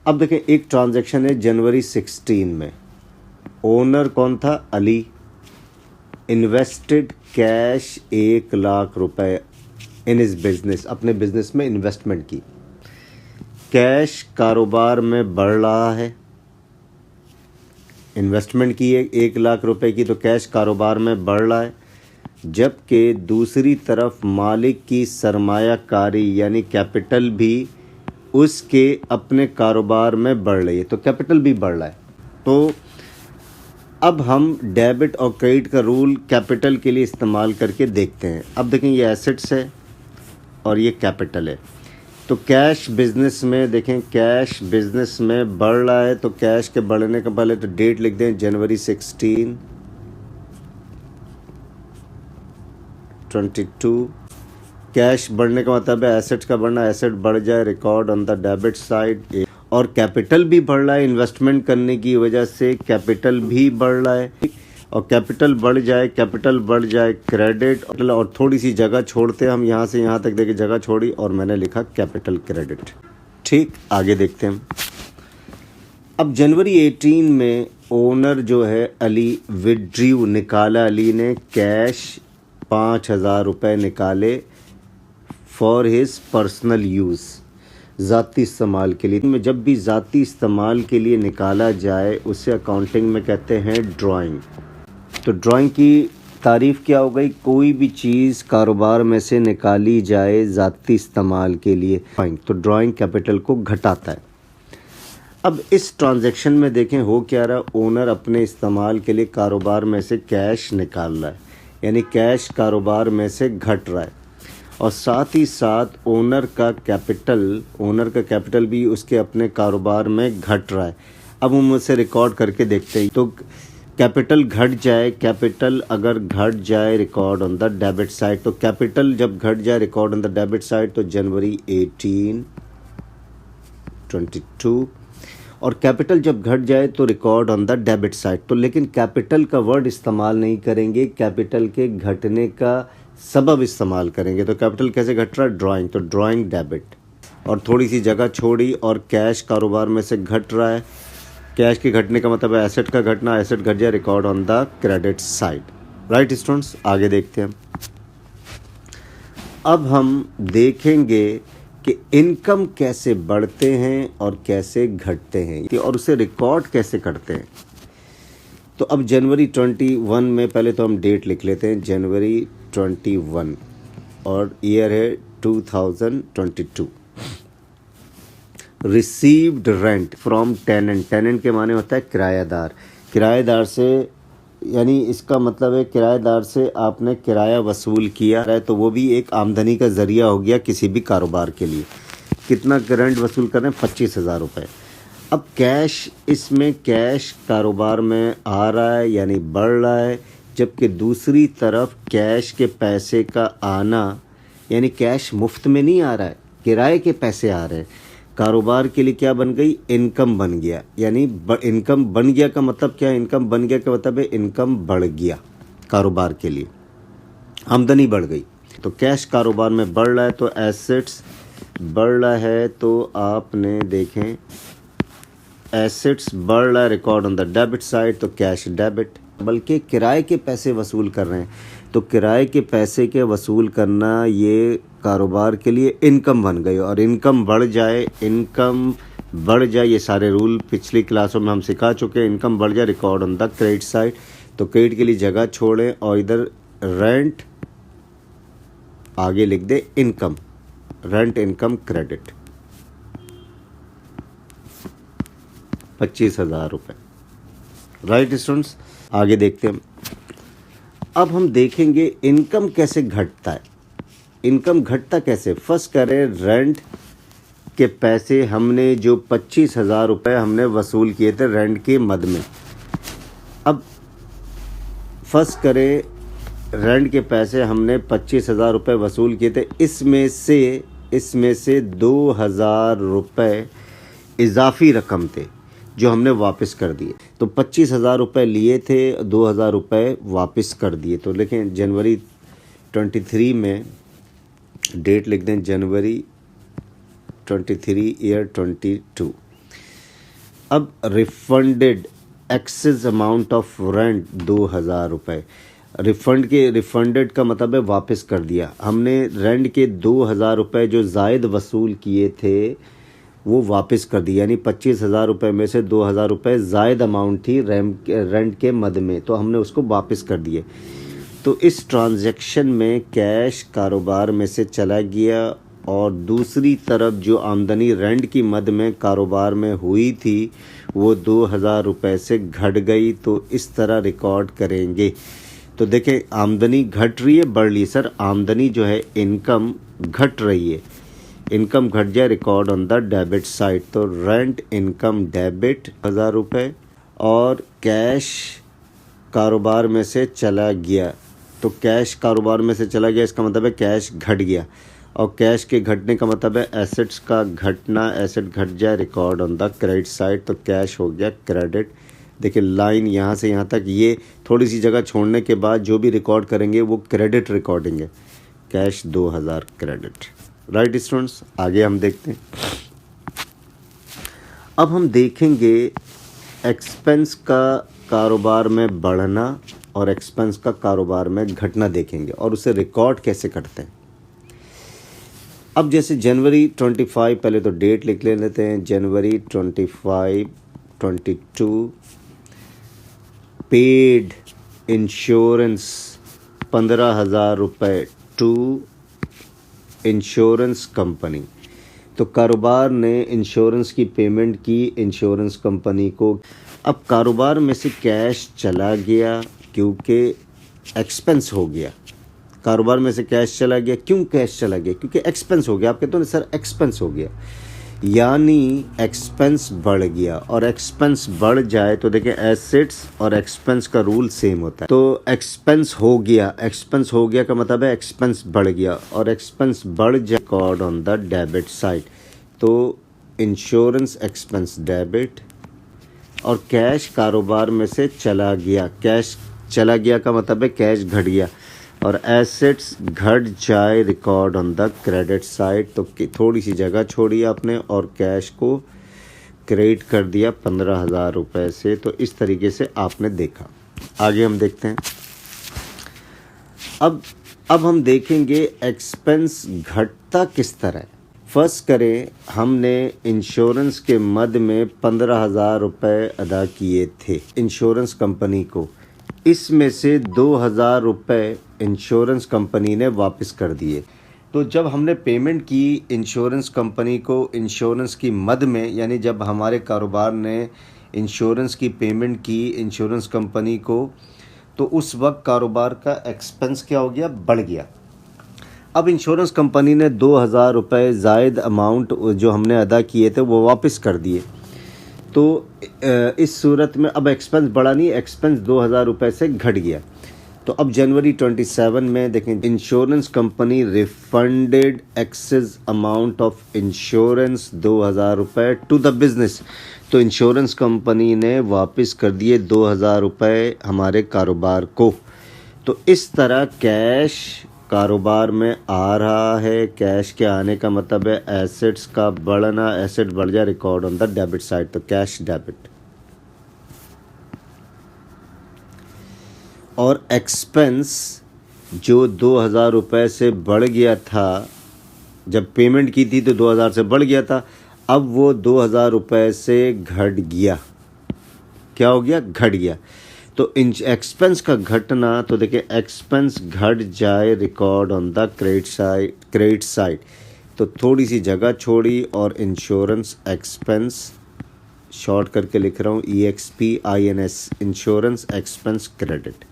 अब देखें एक ट्रांजैक्शन है जनवरी 16 में, ओनर कौन था? अली। इन्वेस्टेड कैश 1,00,000 रुपए इन इस बिजनेस, अपने बिजनेस में इन्वेस्टमेंट की। कैश कारोबार में बढ़ रहा है, इन्वेस्टमेंट की है 1,00,000 रुपए की, तो कैश कारोबार में बढ़ रहा है। जबकि दूसरी तरफ मालिक की सरमायाकारी यानी कैपिटल भी उसके अपने कारोबार में बढ़ रही है, तो कैपिटल भी बढ़ रहा है। तो अब हम डेबिट और क्रेडिट का रूल कैपिटल के लिए इस्तेमाल करके देखते हैं। अब देखें ये एसेट्स है और ये कैपिटल है। तो कैश बिजनेस में देखें, कैश बिजनेस में बढ़ रहा है, तो कैश के बढ़ने का पहले तो डेट लिख दें जनवरी 16, 22। कैश बढ़ने का मतलब है एसेट्स का बढ़ना, एसेट बढ़ जाए record on the debit side. और कैपिटल भी बढ़ रहा है, इन्वेस्टमेंट करने की वजह से कैपिटल भी बढ़ रहा है। और कैपिटल बढ़ जाए, कैपिटल बढ़ जाए क्रेडिट, और थोड़ी सी जगह छोड़ते हैं हम, यहाँ से यहाँ तक देखिए जगह छोड़ी और मैंने लिखा कैपिटल क्रेडिट। ठीक, आगे देखते हैं। अब जनवरी 18 में ओनर जो है अली विड्रीव, निकाला अली ने कैश 5,000 रुपये निकाले फॉर हिज पर्सनल यूज़, ज़ाती इस्तेमाल के लिए। में जब भी ज़ाती इस्तेमाल के लिए निकाला जाए उसे अकाउंटिंग में कहते हैं ड्राइंग। तो ड्राइंग की तारीफ़ क्या हो गई? कोई भी चीज़ कारोबार में से निकाली जाए ज़ाती इस्तेमाल के लिए, तो ड्राइंग कैपिटल को घटाता है। अब इस ट्रांजैक्शन में देखें हो क्या रहा, ओनर अपने इस्तेमाल के लिए कारोबार में से कैश निकाल रहा है, यानी कैश कारोबार में से घट रहा है। और साथ ही साथ ओनर का कैपिटल भी उसके अपने कारोबार में घट रहा है। अब हम उसे रिकॉर्ड करके देखते हैं। तो कैपिटल घट जाए, कैपिटल अगर घट जाए record on the debit side, तो कैपिटल जब घट जाए record on the debit side, तो जनवरी 18, 22। और कैपिटल जब घट जाए तो record on the debit side. तो लेकिन कैपिटल का वर्ड इस्तेमाल नहीं करेंगे, कैपिटल के घटने का सबब इस्तेमाल करेंगे। तो कैपिटल कैसे घट रहा है? ड्राइंग, तो ड्राइंग डेबिट। और थोड़ी सी जगह छोड़ी और कैश कारोबार में से घट रहा है। कैश के घटने का मतलब है एसेट का घटना, एसेट घट जाए record on the credit side. Right students, आगे देखते हैं। अब हम देखेंगे कि इनकम कैसे बढ़ते हैं और कैसे घटते हैं और उसे रिकॉर्ड कैसे करते हैं। तो अब जनवरी 21 में पहले तो हम डेट लिख लेते हैं, जनवरी 21 और ईयर है 2022। Received rent from tenant, tenant के माने होता है किराएदार। किराएदार से, यानी इसका मतलब है किराएदार से आपने किराया वसूल किया है, तो वो भी एक आमदनी का ज़रिया हो गया किसी भी कारोबार के लिए। कितना रेंट वसूल कर रहे हैं? 25,000 रुपये। अब कैश, इसमें कैश कारोबार में आ रहा है यानी बढ़ रहा है, जबकि दूसरी तरफ कैश के पैसे का आना, यानी कैश मुफ्त में नहीं आ रहा है, किराए के पैसे आ रहे हैं। कारोबार के लिए क्या बन गई? इनकम बन गया। यानी इनकम बन गया का मतलब क्या है? इनकम बन गया का मतलब है इनकम बढ़ गया कारोबार के लिए, आमदनी बढ़ गई। तो कैश कारोबार में बढ़ रहा है तो एसेट्स बढ़ रहा है, तो आपने देखें एसेट्स बढ़ रहा है record on the debit side, तो कैश डेबिट। बल्कि किराए के पैसे वसूल कर रहे हैं, तो किराए के पैसे के वसूल करना ये कारोबार के लिए इनकम बन गई। और इनकम बढ़ जाए, ये सारे रूल पिछली क्लासों में हम सिखा चुके हैं। इनकम बढ़ जाए record on the credit side, तो क्रेडिट के लिए जगह छोड़ें और इधर रेंट आगे लिख दे इनकम, रेंट इनकम क्रेडिट 25,000 रुपये। राइट स्टूडेंट्स, आगे देखते हैं। अब हम देखेंगे इनकम कैसे घटता है। इनकम घटता कैसे? फर्स्ट करें, रेंट के पैसे हमने जो 25,000 रुपये हमने वसूल किए थे रेंट के मद में। अब फर्स्ट करें, रेंट के पैसे हमने 25,000 रुपये वसूल किए थे, इसमें से 2,000 रुपये इजाफी रकम थे जो हमने वापस कर दिए। तो 25,000 रुपये लिए थे, 2,000 रुपये वापस कर दिए। तो लिखें जनवरी 23 में डेट लिख दें, जनवरी 23 ईयर 22। अब refunded excess amount of rent 2000 रुपये। रिफंडेड का मतलब है वापस कर दिया। हमने रेंट के 2000 रुपये जो ज़ायद वसूल किए थे वो वापस कर दिया, यानी 25,000 रुपये में से 2000 रुपये ज़ायद अमाउंट थी रेंट के मद में, तो हमने उसको वापस कर दिए। तो इस ट्रांजैक्शन में कैश कारोबार में से चला गया और दूसरी तरफ जो आमदनी रेंट की मद में कारोबार में हुई थी वो 2000 रुपये से घट गई। तो इस तरह रिकॉर्ड करेंगे। तो देखें, आमदनी घट रही है, बढ़ रही है। सर आमदनी जो है इनकम घट रही है, इनकम घट जाए, record on the debit side. तो रेंट इनकम डेबिट 1000 रुपये और कैश कारोबार में से चला गया। तो कैश कारोबार में से चला गया, इसका मतलब है कैश घट गया, और कैश के घटने का मतलब है एसेट्स का घटना, एसेट घट जाए, record on the credit side. तो कैश हो गया क्रेडिट। देखिए लाइन यहाँ से यहाँ तक, ये थोड़ी सी जगह छोड़ने के बाद जो भी रिकॉर्ड करेंगे वो क्रेडिट रिकॉर्डिंग है। Cash 2000 credit. राइट स्टूडेंट्स, आगे हम देखते हैं। अब हम देखेंगे एक्सपेंस का कारोबार में बढ़ना और एक्सपेंस का कारोबार में घटना देखेंगे और उसे रिकॉर्ड कैसे करते हैं। अब जैसे जनवरी 25, पहले तो डेट लिख लेते हैं, जनवरी 25, 22 पेड इंश्योरेंस 15,000 रुपये टू इंश्योरेंस कंपनी। तो कारोबार ने इंश्योरेंस की पेमेंट की इंश्योरेंस कंपनी को। अब कारोबार में से कैश चला गया क्योंकि एक्सपेंस हो गया। कारोबार में से कैश चला गया, क्यों कैश चला गया? क्योंकि एक्सपेंस हो गया। आप कहते हो ना सर एक्सपेंस हो गया, यानी एक्सपेंस बढ़ गया। और एक्सपेंस बढ़ जाए तो देखिए एसेट्स और एक्सपेंस का रूल सेम होता है। तो एक्सपेंस हो गया, एक्सपेंस हो गया का मतलब है एक्सपेंस बढ़ गया, और एक्सपेंस बढ़ जाए record on the debit side. तो इंश्योरेंस एक्सपेंस डेबिट, और कैश कारोबार में से चला गया। कैश चला गया का मतलब है कैश घट गया, और एसेट्स घट जाए, record on the credit side. तो थोड़ी सी जगह छोड़ी आपने और कैश को क्रेडिट कर दिया 15,000 रुपये से। तो इस तरीके से आपने देखा। आगे हम देखते हैं। अब हम देखेंगे एक्सपेंस घटता किस तरह। फर्स्ट करें, हमने इंश्योरेंस के मद में 15,000 रुपये अदा किए थे इंश्योरेंस कंपनी को। इसमें से 2,000 रुपये इंश्योरेंस कंपनी ने वापस कर दिए। तो जब हमने पेमेंट की इंश्योरेंस कंपनी को इंश्योरेंस की मद में, यानी जब हमारे कारोबार ने इंश्योरेंस की पेमेंट की इंश्योरेंस कंपनी को, तो उस वक्त कारोबार का एक्सपेंस क्या हो गया? बढ़ गया। अब इंश्योरेंस कंपनी ने 2,000 रुपये ज़ायद अमाउंट जो हमने अदा किए थे वो वापस कर दिए। तो इस सूरत में अब एक्सपेंस बढ़ा नहीं, एक्सपेंस 2,000 रुपये से घट गया। तो अब जनवरी 27 में देखें, insurance company refunded excess amount of insurance 2,000 रुपये टू द बिजनेस। तो इंश्योरेंस कंपनी ने वापस कर दिए 2,000 रुपये हमारे कारोबार को। तो इस तरह कैश कारोबार में आ रहा है। कैश के आने का मतलब है एसेट्स का बढ़ना, एसेट बढ़ जाए, record on the debit side. तो कैश डेबिट। और एक्सपेंस जो 2,000 रुपये से बढ़ गया था, जब पेमेंट की थी तो 2,000 से बढ़ गया था, अब वो 2,000 रुपये से घट गया। क्या हो गया? घट गया। तो एक्सपेंस का घटना, तो देखिए एक्सपेंस घट जाए, record on the credit side. तो थोड़ी सी जगह छोड़ी और इंश्योरेंस एक्सपेंस शॉर्ट करके लिख रहा हूँ EXPINS, इंश्योरेंस एक्सपेंस क्रेडिट।